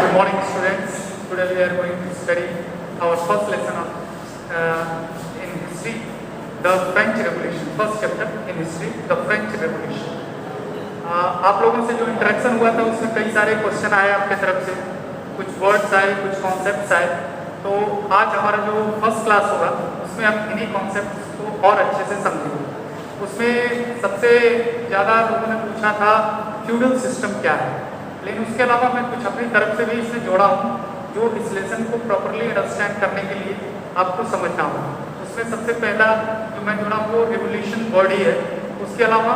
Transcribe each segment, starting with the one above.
Good morning, students. Today we are going to study our first lesson of in history, the French Revolution. First chapter in history, the French Revolution. आप लोगों से जो interaction हुआ था उसमें कई सारे क्वेश्चन आए आपके तरफ से, कुछ वर्ड्स आए, कुछ कॉन्सेप्ट्स आए। तो आज हमारा जो फर्स्ट क्लास होगा उसमें हम इन्हीं कॉन्सेप्ट्स को और अच्छे से समझेंगे। उसमें सबसे ज़्यादा लोगों ने पूछा था फ्यूडल सिस्टम क्या है, लेकिन उसके अलावा मैं कुछ अपनी तरफ से भी इसमें जोड़ा हूँ जो इस लेसन को प्रॉपरली अंडरस्टैंड करने के लिए आपको समझना होगा। उसमें सबसे पहला जो मैं जोड़ा वो रिवोल्यूशन बॉडी है। उसके अलावा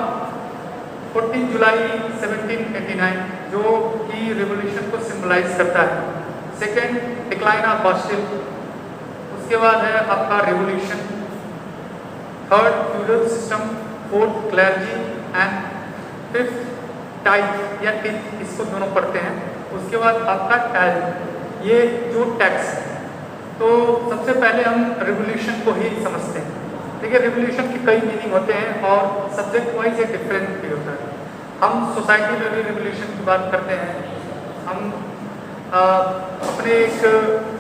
14 जुलाई 1789 जो कि रिवोल्यूशन को सिंबलाइज करता है। Second, decline of Bastille. उसके बाद है आपका revolution. Third, feudal system. Fourth, clergy. And fifth, ties या टिथ, इसको दोनों पढ़ते हैं। उसके बाद आपका टैल, ये जो टैक्स है। तो सबसे पहले हम रिवोल्यूशन को ही समझते हैं। देखिए, रिवोल्यूशन के कई मीनिंग होते हैं और सब्जेक्ट वाइज ये डिफरेंट भी होता है। हम सोसाइटी में भी रिवोल्यूशन की बात करते हैं, हम अपने एक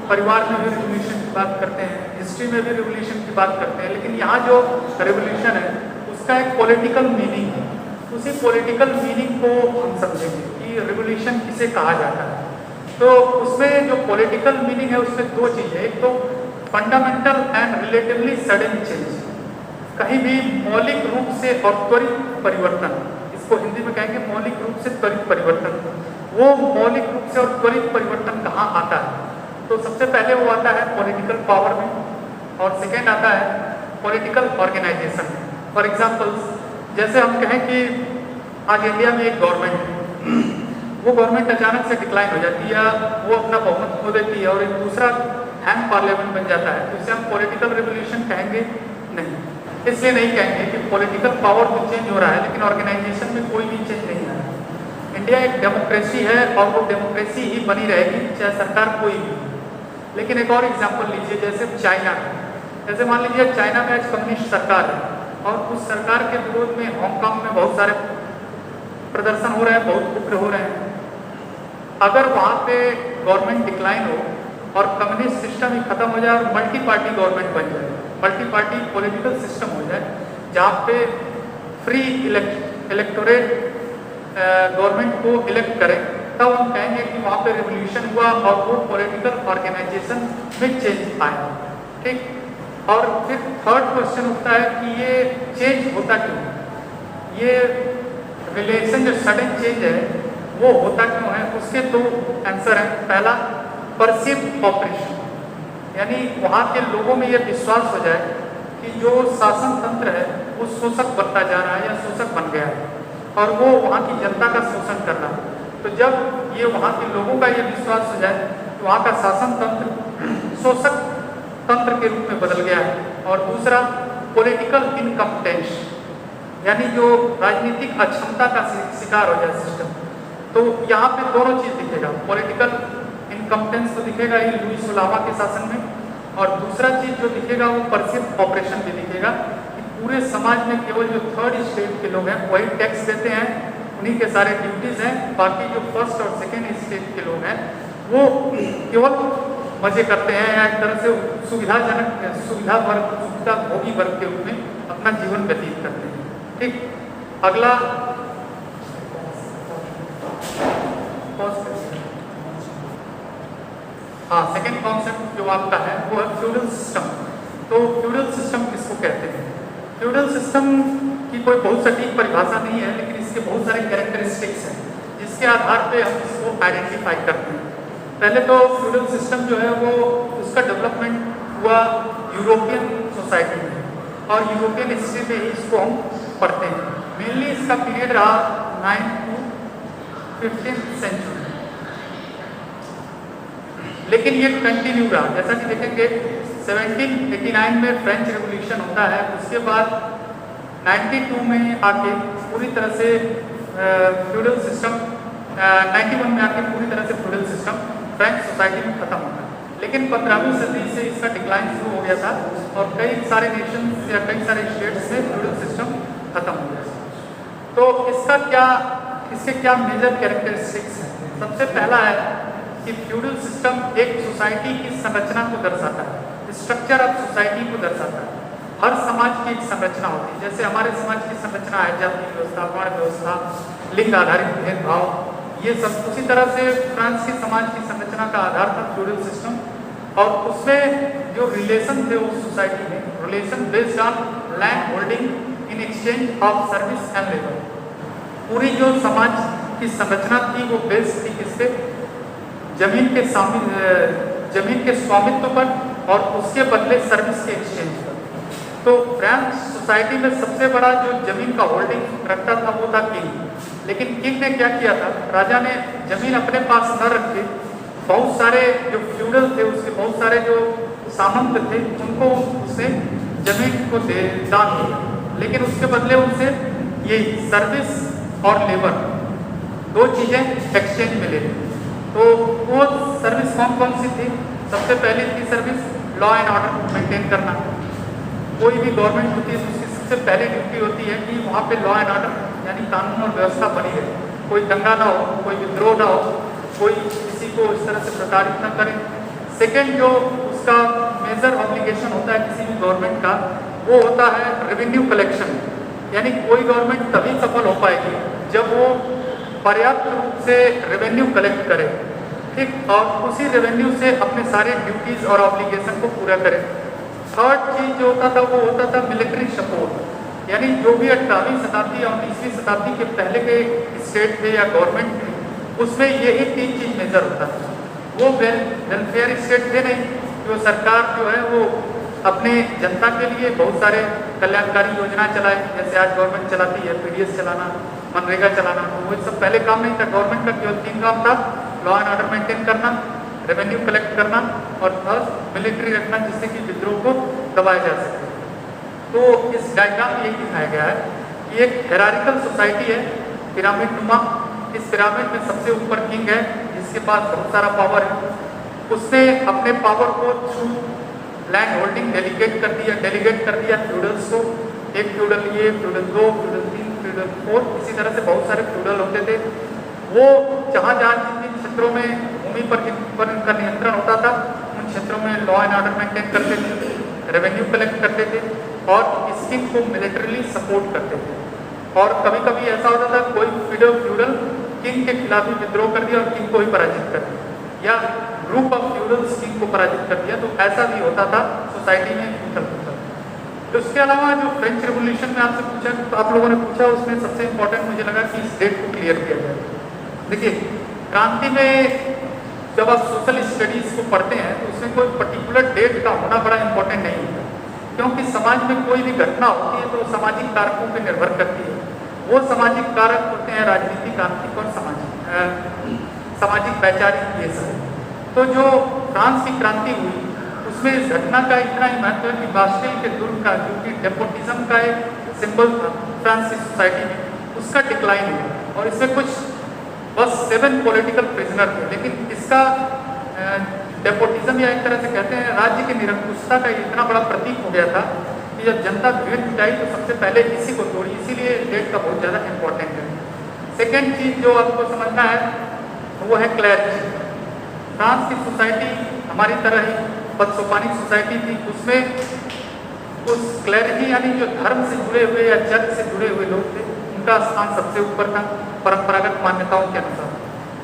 परिवार में भी रिवोल्यूशन की बात करते हैं, हिस्ट्री में भी रिवोल्यूशन की बात करते हैं। लेकिन यहाँ जो रिवोल्यूशन है उसका एक पॉलिटिकल मीनिंग है। उसी पॉलिटिकल मीनिंग को हम समझेंगे कि रिवोल्यूशन किसे कहा जाता है। तो उसमें जो पॉलिटिकल मीनिंग है उसमें दो चीज़ें, एक तो fundamental and relatively sudden change, कहीं भी मौलिक रूप से और त्वरित परिवर्तन, इसको हिंदी में कहेंगे मौलिक रूप से त्वरित परिवर्तन। वो मौलिक रूप से और त्वरित परिवर्तन कहाँ आता है? तो सबसे पहले वो आता है पॉलिटिकल पावर में, और सेकेंड आता है पॉलिटिकल ऑर्गेनाइजेशन में। फॉर एग्जाम्पल, जैसे हम कहें कि आज इंडिया में एक गवर्नमेंट है, वो गवर्नमेंट अचानक से डिक्लाइन हो जाती है या वो अपना बहुमत खो देती है और एक दूसरा हैंग पार्लियामेंट बन जाता है, तो इसे हम पॉलिटिकल रिवोल्यूशन कहेंगे? नहीं। इसलिए नहीं कहेंगे कि पॉलिटिकल पावर तो चेंज हो रहा है लेकिन ऑर्गेनाइजेशन में कोई भी चेंज नहीं आ रहा है। इंडिया एक डेमोक्रेसी है और वो डेमोक्रेसी ही बनी रहेगी चाहे सरकार कोई भी। लेकिन एक और एग्जाम्पल लीजिए, जैसे चाइना। जैसे मान लीजिए चाइना में आज कम्युनिस्ट सरकार है और उस सरकार के विरोध में हांगकांग में बहुत सारे प्रदर्शन हो रहे हैं, बहुत उग्र हो रहे हैं। अगर वहाँ पे गवर्नमेंट डिक्लाइन हो और कम्युनिस्ट सिस्टम ही खत्म हो जाए और मल्टी पार्टी गवर्नमेंट बन जाए, मल्टी पार्टी पॉलिटिकल सिस्टम हो जाए जहाँ पे फ्री इलेक्टोरेट गवर्नमेंट को इलेक्ट करें, तब हम कहेंगे कि वहाँ पे रिवोल्यूशन हुआ और वो पॉलिटिकल ऑर्गेनाइजेशन में चेंज आया। ठीक। और फिर थर्ड क्वेश्चन उठता है कि ये चेंज होता क्यों? ये रिलेशन जो सडन चेंज है वो होता क्यों है? उसके दो आंसर हैं। पहला, परसीव्ड ऑपरेशन, यानी वहाँ के लोगों में ये विश्वास हो जाए कि जो शासन तंत्र है वो शोषक बनता जा रहा है या शोषक बन गया है और वो वहाँ की जनता का शोषण कर रहा है। तो जब ये वहाँ के लोगों का ये विश्वास हो जाए कि वहाँ का शासन तंत्र शोषक तंत्र के रूप में बदल गया है। और दूसरा, पॉलिटिकल इनकम्पिटेंस, यानी जो राजनीतिक अक्षमता का शिकार हो जाए सिस्टम। तो यहाँ पे दोनों चीज़ दिखेगा, पॉलिटिकल इनकम्पिटेंस तो दिखेगा ही लुइस सुलावा के शासन में, और दूसरा चीज़ जो दिखेगा वो परसीव्ड ऑपरेशन भी दिखेगा कि पूरे समाज में केवल जो थर्ड स्टेट के लोग हैं वही टैक्स देते हैं, उन्हीं के सारे ड्यूटीज़ हैं, बाकी जो फर्स्ट और सेकेंड स्टेट के लोग हैं वो केवल मजे करते हैं या एक तरह से सुविधा भोगी वर्ग के रूप में अपना जीवन व्यतीत करते हैं। ठीक। अगला, हाँ, सेकेंड कॉन्सेप्ट जो आपका है वो है फ्यूडल सिस्टम। तो फ्यूडल सिस्टम किसको कहते हैं? फ्यूडल सिस्टम की कोई बहुत सटीक परिभाषा नहीं है, लेकिन इसके बहुत सारे कैरेक्टरिस्टिक्स हैं जिसके आधार पे हम इसको आइडेंटिफाई करते हैं। पहले तो फ्यूडल सिस्टम जो है वो उसका डेवलपमेंट हुआ यूरोपियन सोसाइटी में और यूरोपियन हिस्ट्री में ही इसको हम पढ़ते हैं। मेनली इसका पीरियड रहा 9th to 15th सेंचुरी, लेकिन ये कंटिन्यू रहा। जैसा कि देखेंगे 1789 में फ्रेंच रिवोल्यूशन होता है, उसके बाद 92 में आके पूरी तरह से फ्यूडल सिस्टम 91 में आके पूरी तरह से फ्यूडल सिस्टम फ्रेंच सोसाइटी में खत्म होता है। लेकिन 15वीं सदी से इसका डिक्लाइन शुरू हो गया था और कई सारे नेशन या कई सारे स्टेट्स से फ्यूडल सिस्टम खत्म हो गया। तो इसके क्या मेजर कैरेक्टरिस्टिक्स हैं? सबसे पहला है कि फ्यूडल सिस्टम एक सोसाइटी की संरचना को दर्शाता है, स्ट्रक्चर ऑफ सोसाइटी को दर्शाता है। हर समाज की एक संरचना होती है, जैसे हमारे समाज की संरचना है जाति व्यवस्था, वर्ण व्यवस्था, लिंग आधारित भेदभाव, ये सब। उसी तरह से फ्रांस के समाज की संरचना का आधार था फ्यूडल सिस्टम, और उसमें जो रिलेशन थे उस सोसाइटी में, relation based on land holding in exchange of service and labour. पूरी जो समाज की संरचना थी वो बेस्ड थी किस पे? जमीन के स्वामित्व पर और उसके बदले सर्विस के एक्सचेंज पर। तो फ्रांस सोसाइटी में सबसे बड़ा जो जमीन का होल्डिंग रखता था वो था किंग। लेकिन किंग ने क्या किया था, राजा ने जमीन अपने पास न रख के बहुत सारे जो फ्यूडल थे, उसके बहुत सारे जो सामंत थे, उनको उसने जमीन को दान दिया, लेकिन उसके बदले उनसे ये सर्विस और लेबर दो चीज़ें एक्सचेंज में लेते। तो वो सर्विस कौन कौन सी थी? सबसे पहली थी service law and order maintain करना। कोई भी गवर्नमेंट होती है तो उसकी सबसे पहली ड्यूटी होती है कि वहाँ पे लॉ एंड ऑर्डर यानी कानून और व्यवस्था बनी रहे, कोई दंगा ना हो, कोई विद्रोह ना हो, कोई किसी को इस तरह से प्रताड़ित ना करे। सेकेंड जो उसका मेजर ऑब्लिगेशन होता है किसी भी गवर्नमेंट का, वो होता है रेवेन्यू कलेक्शन। यानी कोई गवर्नमेंट तभी सफल हो पाएगी जब वो पर्याप्त रूप से रेवेन्यू कलेक्ट करे, ठीक, और उसी रेवेन्यू से अपने सारे ड्यूटीज और ऑब्लिगेशन को पूरा करे। थर्ड चीज जो होता था वो होता था मिलिट्री सपोर्ट। यानी जो भी 18वीं शताब्दी और 19वीं शताब्दी के पहले के स्टेट थे या गवर्नमेंट थे, उसमें यही तीन चीज मेजर होता था। वो वेलफेयर स्टेट थे नहीं, जो सरकार जो है वो अपने जनता के लिए बहुत सारे कल्याणकारी योजना चलाए, जैसे आज गवर्नमेंट चलाती है पीडीएस चलाना, मनरेगा चलाना। वो सब पहले काम नहीं था। गवर्नमेंट का केवल तीन काम था, लॉ एंड ऑर्डर मेंटेन करना, रेवेन्यू कलेक्ट करना और थर्ड मिलिट्री रखना, जिससे कि विद्रोह को दबाया जा सके। तो इस डायग्राम में यही दिखाया गया है कि एक हेरारिकल सोसाइटी है, पिरामिड नुमा। इस पिरामिड में सबसे ऊपर किंग है जिसके पास बहुत सारा पावर है। उसने अपने पावर को थ्रू लैंड होल्डिंग डेलीगेट कर दिया फ्यूडल्स को। एक फ्यूडल ये, फ्यूडल 2, फ्यूडल 3, फ्यूडल 4, इसी तरह से बहुत सारे फ्यूडल होते थे। वो जहाँ जिन क्षेत्रों में भूमि पर इनका नियंत्रण होता था, उन क्षेत्रों में लॉ एंड ऑर्डर मेंटेन करते थे, रेवेन्यू कलेक्ट करते थे और इस किंग को मिलिटरीली सपोर्ट करते थे। और कभी कभी ऐसा होता था कोई फ्यूडल किंग के खिलाफ ही विद्रोह कर दिया और किंग को ही पराजित कर दिया, या ग्रुप ऑफ फ्यूडल्स किंग को पराजित कर दिया। तो ऐसा भी होता था सोसाइटी में उथल पुथल। तो इसके अलावा जो फ्रेंच रेवोल्यूशन में आपसे पूछा, तो आप लोगों ने पूछा, उसमें सबसे इम्पोर्टेंट मुझे लगा कि इस डेट को क्लियर किया जाए। देखिए, क्रांति में जब आप सोशल स्टडीज को पढ़ते हैं तो उसमें कोई पर्टिकुलर डेट का होना बड़ा इंपॉर्टेंट नहीं होता, क्योंकि समाज में कोई भी घटना होती है तो सामाजिक कारकों पर निर्भर करती है। वो सामाजिक कारक होते हैं राजनीतिक, आर्थिक और सामाजिक वैचारिक, ये सब। तो जो फ्रांस की क्रांति हुई उसमें इस घटना का इतना ही महत्व है कि बास्टिल के दुर्ग का, जो कि डेपोटिज्म का एक सिंबल था फ्रांस की सोसाइटी में, उसका डिक्लाइन हुआ। और इसमें कुछ बस 7 पॉलिटिकल प्रिजनर थे, लेकिन इसका डेपोटिज्म या एक तरह से कहते हैं राज्य की निरंकुशता का इतना बड़ा प्रतीक हो गया था कि जब जनता भीड़ जुटाई तो सबसे पहले इसी को तोड़ी। इसीलिए डेट का बहुत ज़्यादा इम्पोर्टेंट है। सेकेंड चीज़ जो आपको समझना है वो है क्लैरिटी। फ्रांस की सोसाइटी हमारी तरह ही पदसोपानिक सोसाइटी थी। उसमें उस क्लैरिटी यानी जो धर्म से जुड़े हुए या चर्च से जुड़े हुए लोग थे, उनका स्थान सबसे ऊपर था परंपरागत मान्यताओं के अनुसार।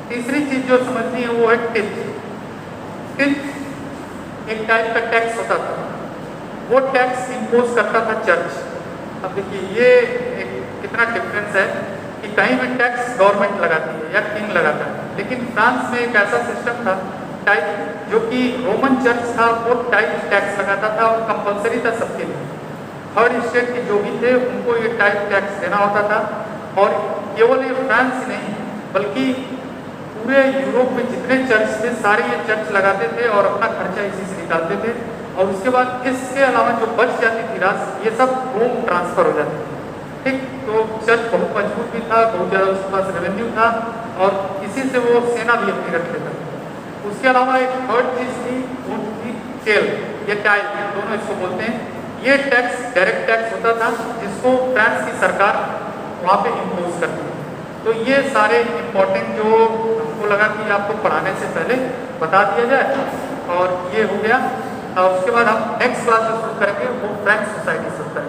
तीसरी चीज जो समझनी है वो है टिप्स। एक टाइप का टैक्स होता था, वो टैक्स इम्पोज करता था चर्च। अब देखिए ये कितना डिफरेंस है कि कहीं भी टैक्स गवर्नमेंट लगाती है या किंग लगाता है, लेकिन फ्रांस में एक ऐसा सिस्टम था टाइप, जो कि रोमन चर्च था, वो टाइप टैक्स लगाता था और कंपलसरी था सबके लिए। थर्ड स्टेट के जो भी थे उनको ये टाइप टैक्स देना होता था। और केवल ये फ्रांस ही नहीं बल्कि पूरे यूरोप में जितने चर्च थे सारे ये चर्च लगाते थे और अपना खर्चा इसी से निकालते थे। और उसके बाद इसके अलावा जो बच जाती थी राशि, ये सब रोम ट्रांसफर हो जाती थी। ठीक, तो चर्च बहुत मजबूत भी था, बहुत ज़्यादा उसके पास रेवेन्यू था और इसी से वो सेना भी अपनी रख लेता था। उसके अलावा एक थर्ड चीज़ थी, वो थी टेल या टाइल, दोनों इसको बोलते हैं। ये टैक्स डायरेक्ट टैक्स होता था जिसको फ्रांस की सरकार वहाँ पे इम्पोज करती है। तो ये सारे इम्पोर्टेंट जो को लगा कि आपको पढ़ाने से पहले बता दिया जाए, और ये हो गया। और उसके बाद हम नेक्स्ट क्लास में शुरू करेंगे वो फ्रेंच सोसाइटी शुरू करेंगे।